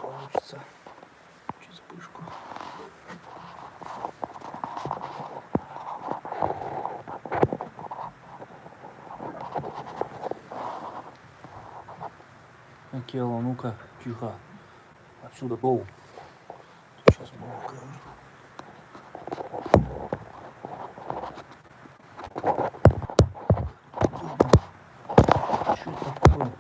получится через вспышку. Акела, ну-ка, тихо. Отсюда боу. Сейчас боу покажу. Что такое?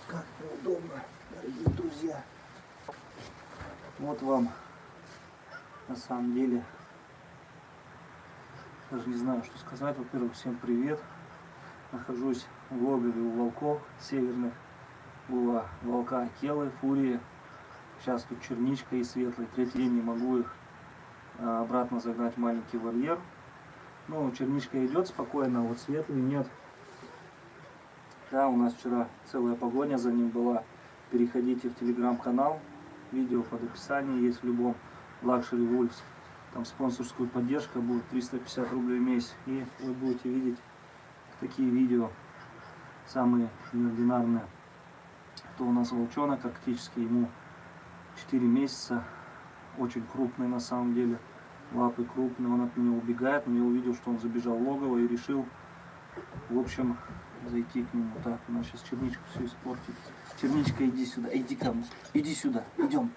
Как неудобно, дорогие друзья. Вот вам на самом деле, даже не знаю, что сказать. Во-первых, всем привет. Нахожусь в логове у волков северных. Была волка Акелы, Фурии. Сейчас тут черничка и светлый. Третий день не могу их обратно загнать в маленький вольер. Ну, черничка идет спокойно, а вот светлый нет. Да, у нас вчера целая погоня за ним была. Переходите в телеграм-канал. Видео под описанием есть в любом Luxury Wolves. Там спонсорскую поддержку будет 350 рублей в месяц. И вы будете видеть такие видео, самые неординарные. То у нас волчонок, практически ему 4 месяца. Очень крупный на самом деле. Лапы крупные, он от меня убегает. Но я увидел, что он забежал в логово и решил, в общем, зайти к нему. Так, у нас сейчас черничка все испортит. Черничка, иди сюда, иди ко мне. Иди сюда, идем.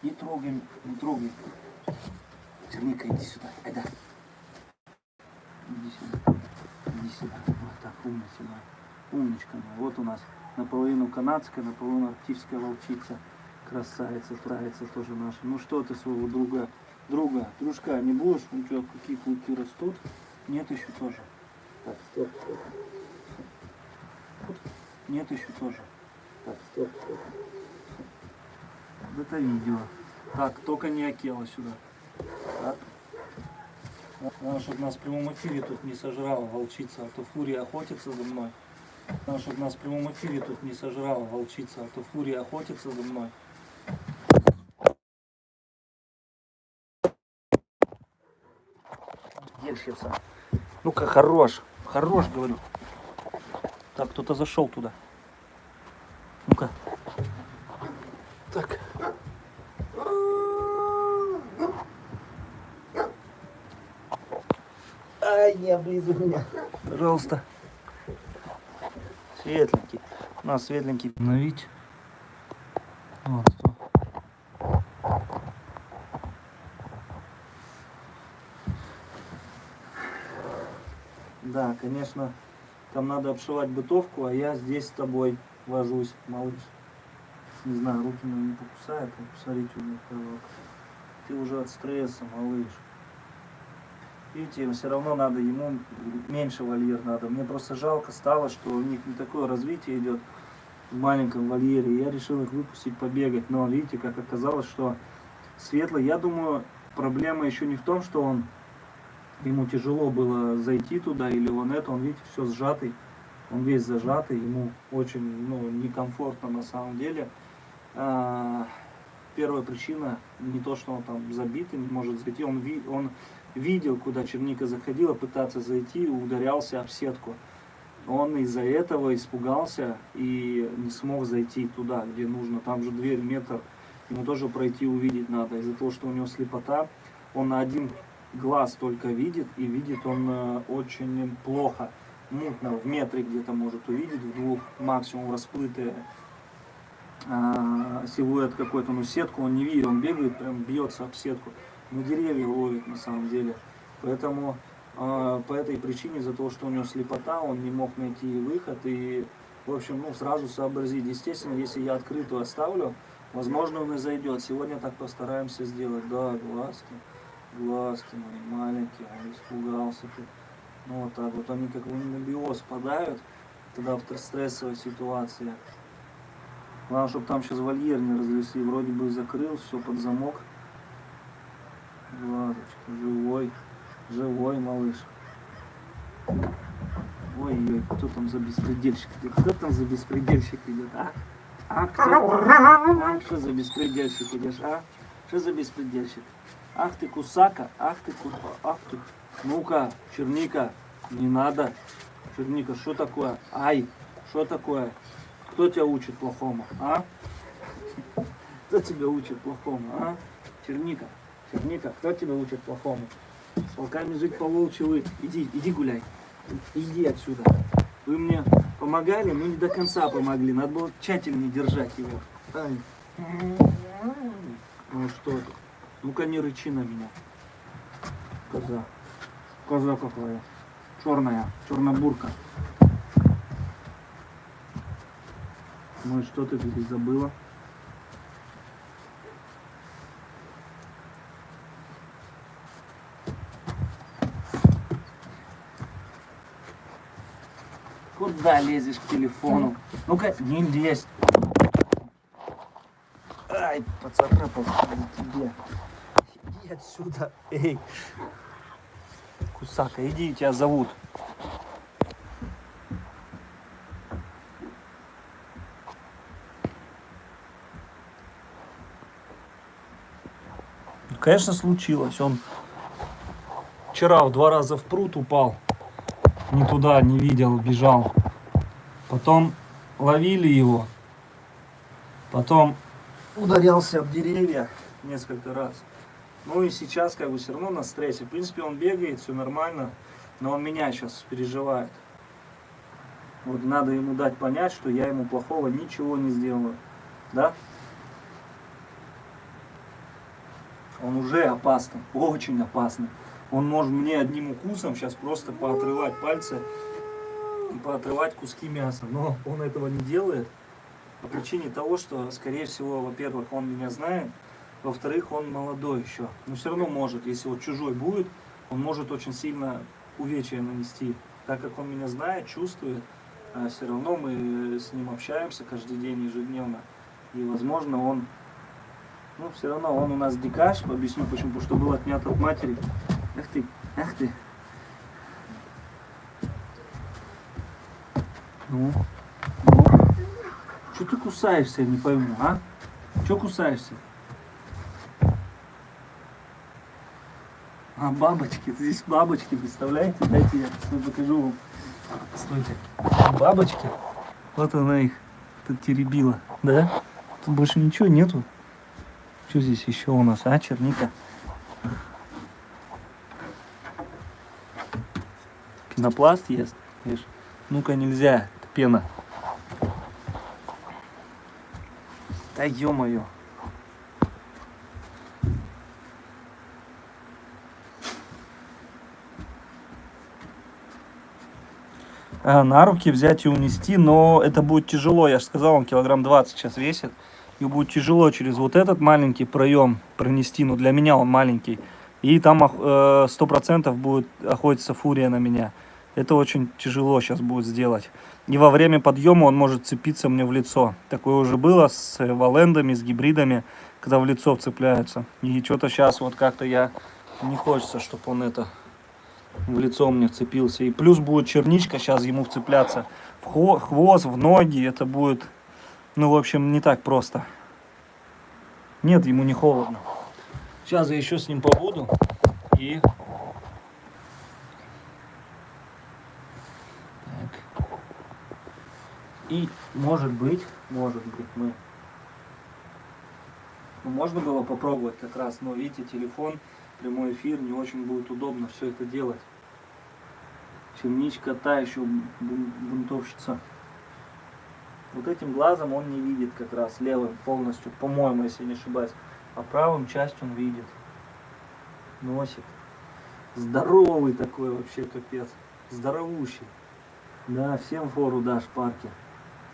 Не трогай, не трогай. Черника, иди сюда, айда. Иди сюда, иди сюда. Вот так, умница моя. Умничка моя. Вот у нас наполовину канадская, наполовину арктическая волчица. Красавица, травица тоже наша. Ну что ты своего дружка не будешь? У тебя какие клыки растут? Нет, еще тоже. Так, стоп, стоп. Нет, еще тоже. Так, стоп, стоп. Это видео. Так, только не Акела сюда. Так. Надо, чтобы нас в прямом эфире тут не сожрала волчица, а то Фурия охотится за мной. Надо, чтобы нас в прямом эфире тут не сожрала волчица, а то Фурия охотится за мной. Держится. Ну-ка, хорош. Хорош, говорю. Так, кто-то зашел туда. Ну-ка. Так. Ай, не облизывай меня. Пожалуйста. Светленький. У нас светленький. Обновить. Вот что. Да, конечно, там надо обшивать бытовку, а я здесь с тобой вожусь, малыш. Не знаю, руки мои не покусают. Посмотрите, у них кровок. Ты уже от стресса, малыш. Видите, все равно надо ему меньше вольер надо. Мне просто жалко стало, что у них не такое развитие идет в маленьком вольере. Я решил их выпустить побегать. Но видите, как оказалось, что светлый, я думаю, проблема еще не в том, что ему тяжело было зайти туда, или он видите, все сжатый, он весь зажатый, ему очень некомфортно на самом деле. Первая причина не то, что он там забитый, не может зайти, он видел, куда черника заходила, пытаться зайти, ударялся об сетку. Он из-за этого испугался и не смог зайти туда, где нужно. Там же дверь метр, ему тоже пройти, увидеть надо. Из-за того, что у него слепота, он на один глаз только видит, и видит он очень плохо, мутно, в метре где-то может увидеть, в двух максимум расплытые силуэт какой-то, но сетку он не видит, он бегает, прям бьется об сетку, на деревья ловит на самом деле. Поэтому по этой причине, из-за того, что у него слепота, он не мог найти выход и, в общем, сразу сообразить. Естественно, если я открытую оставлю, возможно, он и зайдет. Сегодня так постараемся сделать. Да, глазки мои маленькие, он испугался. Ну вот так вот, они как в анабиоз падают, тогда в стрессовой ситуации. Главное, чтобы там сейчас вольер не развели. Вроде бы закрыл, все под замок. Глазочка, живой малыш. Ой-ой, кто там за беспредельщик идет? Кто там за беспредельщик идет, а? Что за беспредельщик идешь, а? Что за беспредельщик? Ах ты кусака, ах ты. Ну-ка, черника, Не надо. Черника, что такое? Ай, что такое? Кто тебя учит плохому, а? Кто тебя учит плохому, а? Черника, Черника, кто тебя учит плохому? С волками жить по-волчьи вы. Иди гуляй. Иди отсюда. Вы мне помогали, но не до конца помогли. Надо было тщательнее держать его. Ай. Ну что ты? Ну-ка не рычи на меня. Коза. Коза какая. Черная. Чернобурка. Ну и что ты здесь забыла? Куда лезешь к телефону? Ну-ка, не лезь. Ай, поцарапал тебе. Иди отсюда, эй. Кусака, иди, тебя зовут. Конечно, случилось. Он вчера в 2 раза в пруд упал. Не туда, не видел, бежал. Потом ловили его. Потом ударялся об деревья несколько раз. Ну и сейчас как бы все равно на стрессе. В принципе, он бегает, все нормально. Но он меня сейчас переживает. Вот надо ему дать понять, что я ему плохого ничего не сделаю. Да? Он уже опасный, очень опасный. Он может мне одним укусом сейчас просто поотрывать пальцы и поотрывать куски мяса. Но он этого не делает по причине того, что, скорее всего, во-первых, он меня знает, во-вторых, он молодой еще. Но все равно может, если вот чужой будет, он может очень сильно увечья нанести. Так как он меня знает, чувствует, все равно мы с ним общаемся каждый день, ежедневно. И, возможно, он... Ну, все равно он у нас дикарь, объясню почему, потому что был отнят от матери. Эх ты, эх ты. Ну. Что ты кусаешься, я не пойму, а? Что кусаешься? А, бабочки, здесь бабочки, представляете? Дайте я покажу вам. Стойте. Бабочки. Вот она их тут теребила, да? Тут больше ничего нету. Что здесь еще у нас, а, черника? Пенопласт ест, видишь? Ну-ка, нельзя, это пена. Да ё-моё. На руки взять и унести, но это будет тяжело, я же сказал, он килограмм 20 сейчас весит. И будет тяжело через вот этот маленький проем пронести, но для меня он маленький. И там 100% будет охотиться фурия на меня. Это очень тяжело сейчас будет сделать. И во время подъема он может цепиться мне в лицо. Такое уже было с валендами, с гибридами, когда в лицо вцепляются. И что-то сейчас вот как-то я не хочется, чтобы он это в лицо мне вцепился. И плюс будет черничка сейчас ему вцепляться в хвост, в ноги. Это будет... Ну, в общем, не так просто. Нет, ему не холодно. Сейчас я еще с ним побуду. И... Так. И, может быть, мы... Ну, можно было попробовать как раз, но, видите, телефон, прямой эфир, не очень будет удобно все это делать. Черничка та еще бунтовщица. Вот этим глазом он не видит как раз, левым полностью, по-моему, если не ошибаюсь. А правым часть он видит. Носик. Здоровый такой вообще, капец. Здоровущий. Да, всем фору дашь в парке.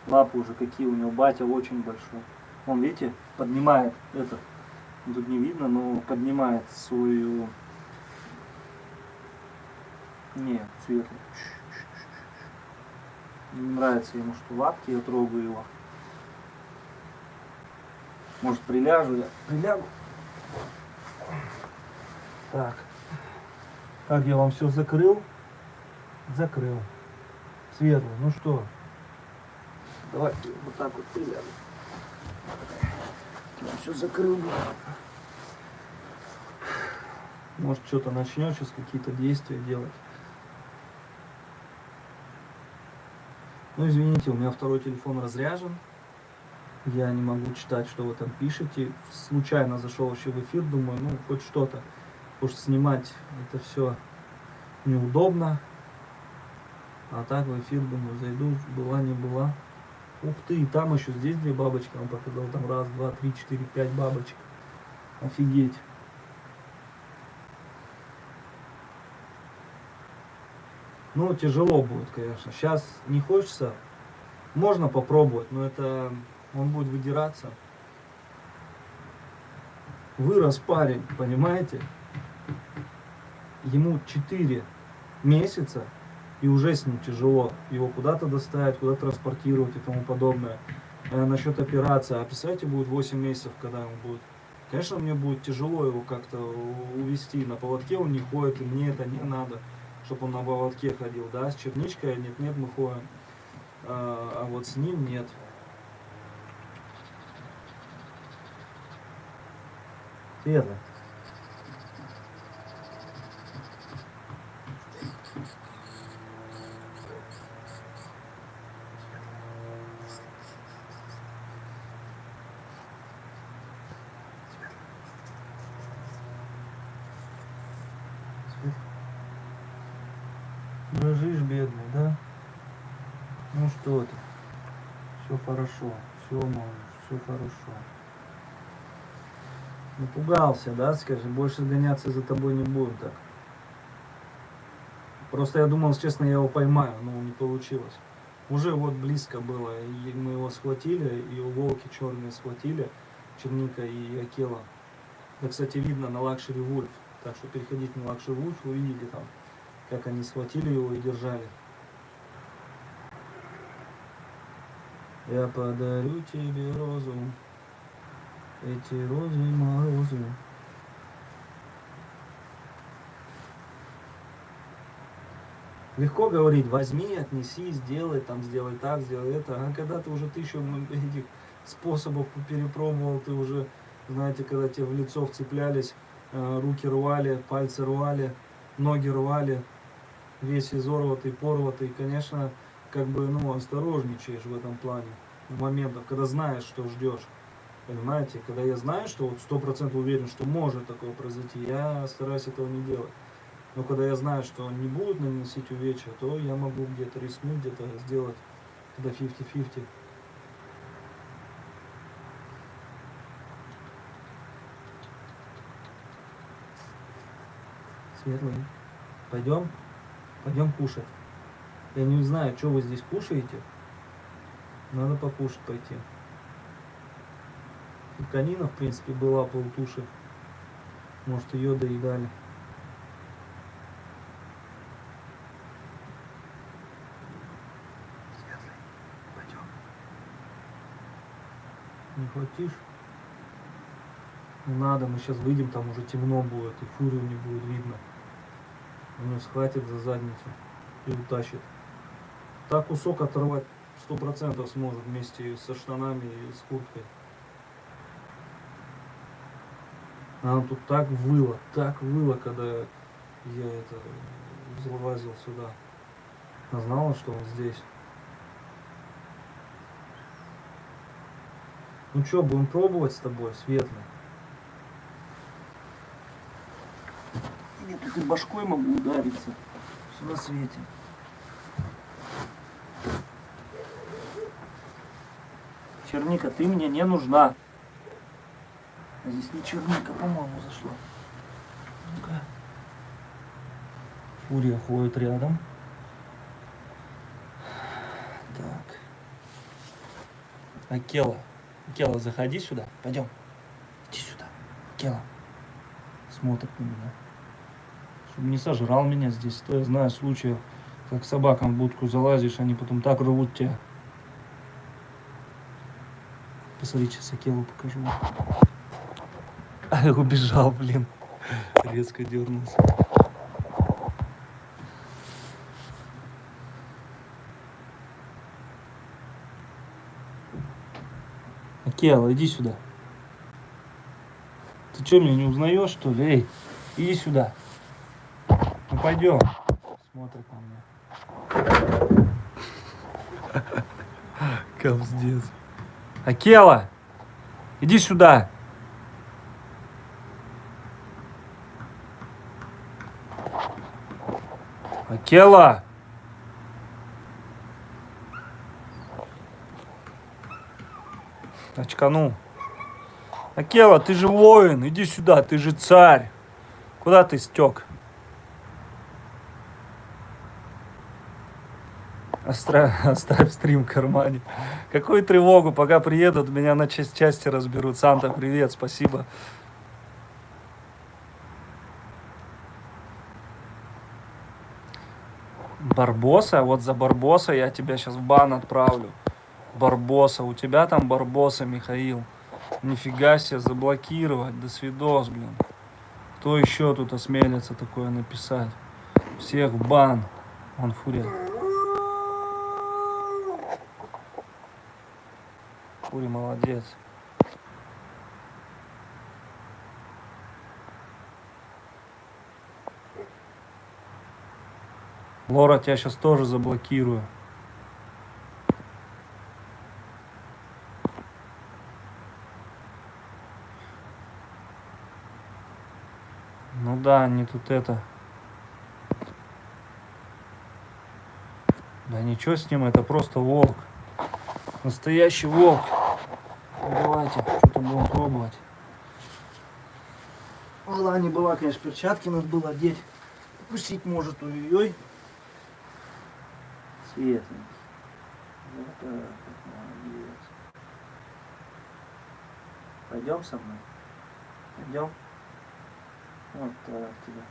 Лапы уже какие у него, батя очень большой. Он, видите, поднимает этот, тут не видно, но поднимает свою... Нет, светлый. Не нравится ему, что лапки, я трогаю его. Может, приляжу я? Прилягу. Так. Как я вам все закрыл? Закрыл. Светлый, ну что? Давайте вот так вот прилягу. Я все закрыл. Может, что-то начнет сейчас какие-то действия делать. Ну, извините, у меня второй телефон разряжен. Я не могу читать, что вы там пишете. Случайно зашел вообще в эфир, думаю, ну, хоть что-то. Потому что снимать это все неудобно. А так в эфир, думаю, зайду, была, не была. Ух ты, и там еще здесь 2 бабочки. Он показал там 1, 2, 3, 4, 5 бабочек. Офигеть. Ну, тяжело будет, конечно. Сейчас не хочется. Можно попробовать, но это он будет выдираться. Вырос парень, понимаете? Ему 4 месяца, и уже с ним тяжело. Его куда-то доставить, куда транспортировать и тому подобное. Насчет операции. А представьте, будет 8 месяцев, когда ему будет. Конечно, мне будет тяжело его как-то увести. На поводке он не ходит, и мне это не надо, чтобы он на поводке ходил. Да, с черничкой нет, мы ходим. А вот с ним нет. Светлый. Дрожишь, бедный, да? Ну что ты? Все хорошо, все, малыш, все хорошо. Напугался, да, скажи, больше гоняться за тобой не будем так. Просто я думал, честно, я его поймаю, но не получилось. Уже вот близко было, и мы его схватили, и волки черные схватили, Черника и Акела. Это, кстати, видно на Luxury Wolf, так что переходите на Luxury Wolf, вы видите там, как они схватили его и держали. Я подарю тебе розу, эти розы морозы. Легко говорить, возьми, отнеси, сделай, там, сделай так, сделай это. А когда ты уже 1000 этих способов перепробовал, ты уже, знаете, когда тебе в лицо вцеплялись, руки рвали, пальцы рвали, ноги рвали, весь изорватый, порватый, конечно, как бы, ну, осторожничаешь в этом плане. В моментах, когда знаешь, что ждешь. Понимаете, когда я знаю, что вот 100% уверен, что может такое произойти, я стараюсь этого не делать. Но когда я знаю, что он не будет наносить увечья, то я могу где-то рискнуть, где-то сделать, когда 50-50. Светлый, пойдем? Пойдем кушать. Я не знаю, что вы здесь кушаете. Надо покушать пойти. И конина, в принципе, была полтуши. Может, ее доедали. Светлый, пойдем. Не хватишь? Не надо, мы сейчас выйдем, там уже темно будет, и фурию не будет видно. Он ее схватит за задницу и утащит. Так кусок оторвать 100% сможет вместе со штанами и с курткой. Она тут так выла, когда я это залазил сюда. Она знала, что он здесь. Ну что, будем пробовать с тобой, Светлый? Я тут и башкой могу удариться. Все на свете. Черника, ты мне не нужна. А здесь не черника, по-моему, зашла. Ну-ка. Фурия ходит рядом. Так. Акела. Акела, заходи сюда. Пойдем. Иди сюда. Акела. Смотрит на меня. Чтобы не сожрал меня здесь. То я знаю случаев, как собакам в будку залазишь, они потом так рвут тебя. Посмотри, сейчас Акелу покажу. Убежал, блин. Резко дернулся. Акела, иди сюда. Ты что, меня не узнаешь, что ли? Эй, иди сюда. Ну пойдем. Смотрит на меня. Капздец. Акела, иди сюда. Акела. Очканул. Акела, ты же воин, иди сюда, ты же царь. Куда ты стек? Оставь стрим в кармане. Какую тревогу, пока приедут, меня на части разберут. Санта, привет, спасибо. Барбоса? Вот за Барбоса я тебя сейчас в бан отправлю. Барбоса, у тебя там Барбоса, Михаил. Нифига себе, заблокировать, до свидос, блин. Кто еще тут осмелится такое написать? Всех в бан. Он Фурия. Фури молодец. Лора, тебя сейчас тоже заблокирую. Ну да, они тут это... Да ничего с ним, это просто волк. Настоящий волк. Давайте, что-то будем пробовать. Была не была, конечно, перчатки надо было одеть. Пустить может, ой-ой-ой. Светленький. Вот так, молодец. Пойдем со мной? Пойдем? Вот так тебя.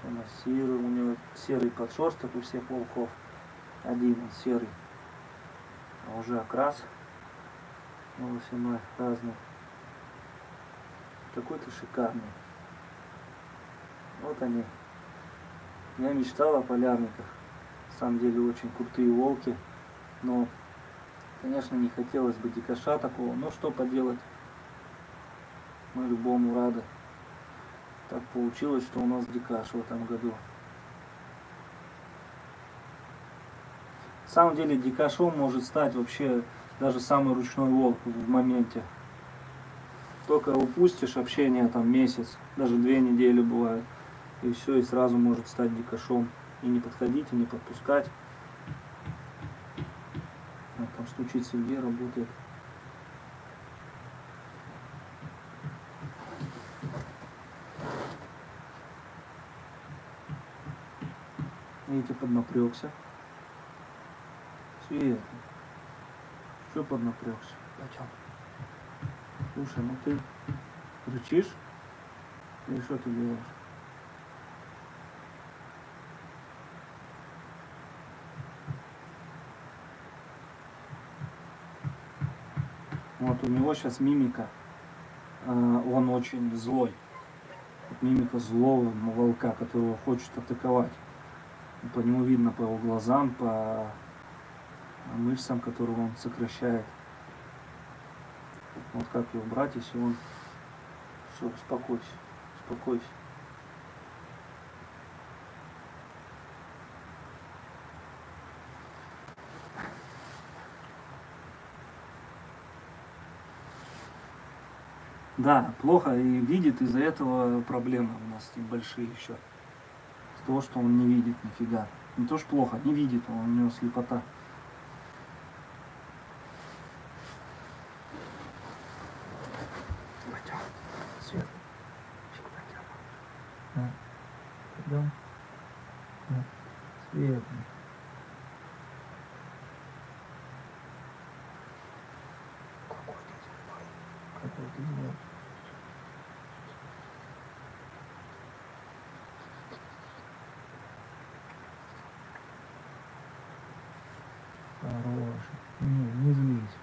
Помассируем. У него серый подшерсток у всех волков. Один он серый. А уже окрас волосяной разный. Какой ты шикарный. Вот они. Я мечтал о полярниках. На самом деле очень крутые волки. Но, конечно, не хотелось бы дикаша такого. Но что поделать. Мы любому рады. Так получилось, что у нас дикаш в этом году. На самом деле дикашом может стать вообще даже самый ручной волк в моменте. Только упустишь общение там месяц, даже 2 недели бывает. И все, и сразу может стать дикашом. И не подходить, и не подпускать. Там стучит Сергей, работает. Видите, поднапрягся. Свет. Что поднапрягся? Пойдем. Слушай, ну ты рычишь? Или что ты делаешь? Вот у него сейчас мимика. Он очень злой. Мимика злого волка, которого хочет атаковать. По нему видно, по его глазам, по мышцам, которые он сокращает. Вот как его брать, если он... Все, успокойся, успокойся. Да, плохо и видит, из-за этого проблемы у нас большие еще. С того, что он не видит нифига. Не то, что плохо, не видит, у него слепота. Пойдем, Свет. Пойдем. Пойдем. Свет. Какой ты злой. Хороший. Не злись.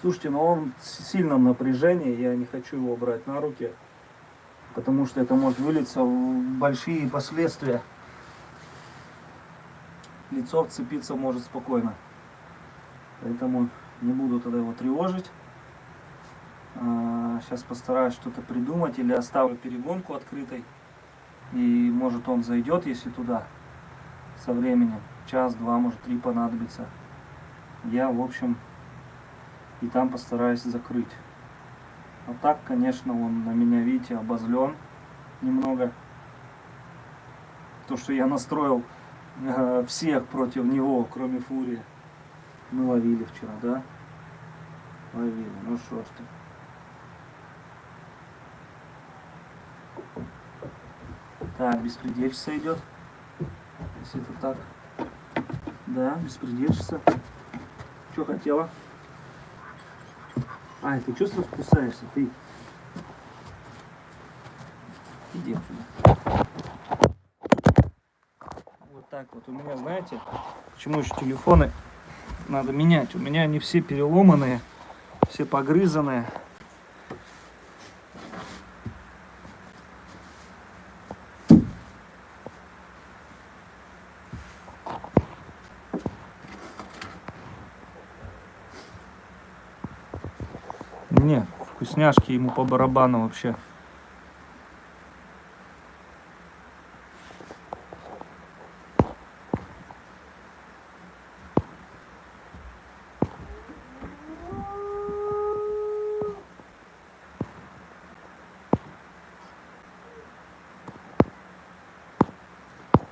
Слушайте, но он в сильном напряжении, я не хочу его брать на руки, потому что это может вылиться в большие последствия. Лицо вцепиться может спокойно. Поэтому не буду тогда его тревожить. Сейчас постараюсь что-то придумать или оставлю перегонку открытой. И может он зайдет, если туда, со временем. час, два, может 3 понадобится. Я, в общем, и там постараюсь закрыть. А так, конечно, он на меня, видите, обозлен немного. То, что я настроил всех против него, кроме Фурии. Мы ловили вчера, да? Ловили. Ну что ж ты. Так, беспредельщица идет. Если это так. Да, беспредельщица. Что хотела? Ай, ты что сразу кусаешься? Ты. Иди отсюда. Вот так вот. У меня, знаете, почему еще телефоны надо менять? У меня они все переломанные, все погрызанные. Не, вкусняшки ему по барабану вообще.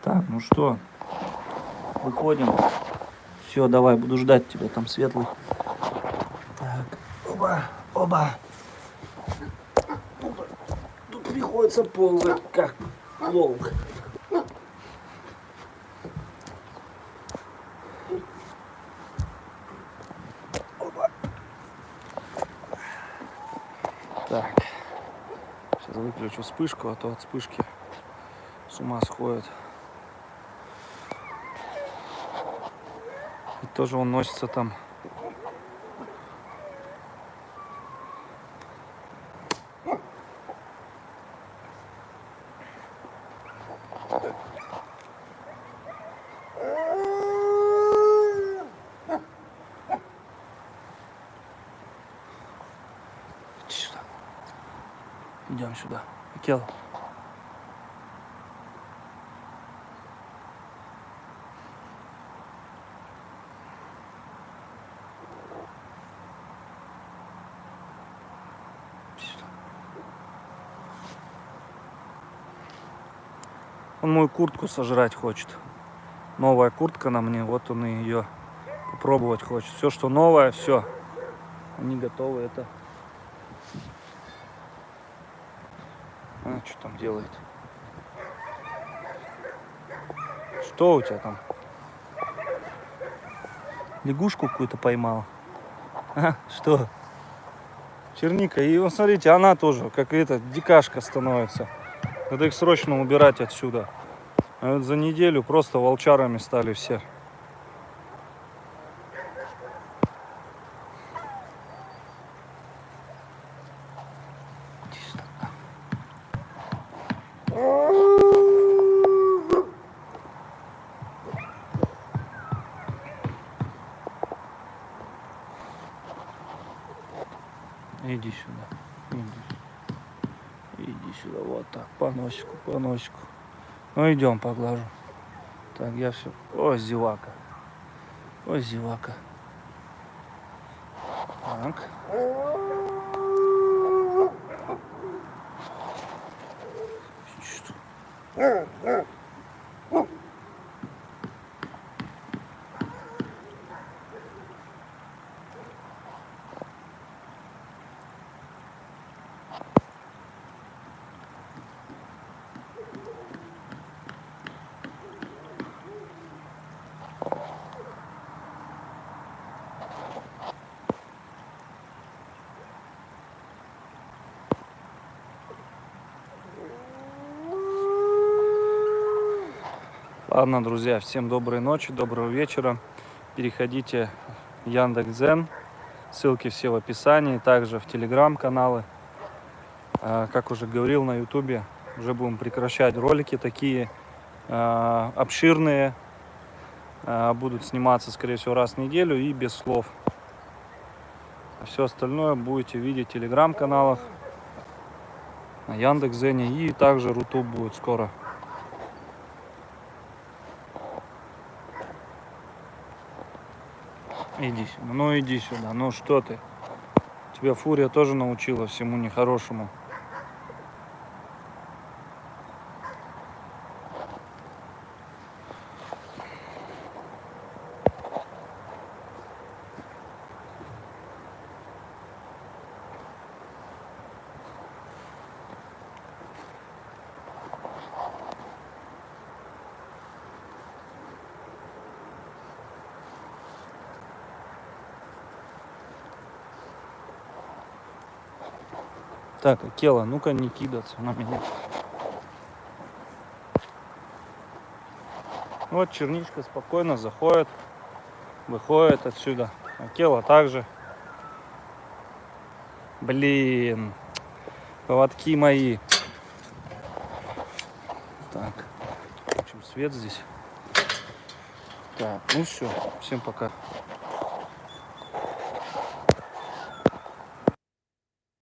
Так, ну что, выходим. Все, давай, буду ждать тебя там, Светлый. Так, оба, оба. Тут приходится ползать, как волк. Оба. Так, сейчас выключу вспышку, а то от вспышки с ума сходит. И тоже он носится там. Сюда. Идем сюда. Акел. Он мою куртку сожрать хочет. Новая куртка на мне, вот он и ее попробовать хочет. Все, что новое, все. Они готовы это. А, что там делает? Что у тебя там? Лягушку какую-то поймал. А, что? Черника. И вот смотрите, она тоже, как эта дикашка становится. Надо их срочно убирать отсюда. А вот за неделю просто волчарами стали все. Иди сюда. Иди сюда. Вот так. По носику, по носику. Ну идем, поглажу. Так, я все. Ой, зевака. Ой, зевака. Так. Ладно, друзья, всем доброй ночи, доброго вечера. Переходите в Яндекс.Дзен, ссылки все в описании, также в телеграм-каналы. Как уже говорил, на ютубе уже будем прекращать ролики такие обширные. Будут сниматься, скорее всего, раз в неделю и без слов. А все остальное будете видеть в телеграм-каналах, на Яндекс.Дзене, и также Рутуб будет скоро. Иди сюда, ну иди сюда, ну что ты? Тебя Фурия тоже научила всему нехорошему. Так, Акела, ну-ка не кидаться на меня. Вот черничка спокойно заходит, выходит отсюда. Акела также. Блин, поводки мои. Так, включим свет здесь. Так, ну все, всем пока.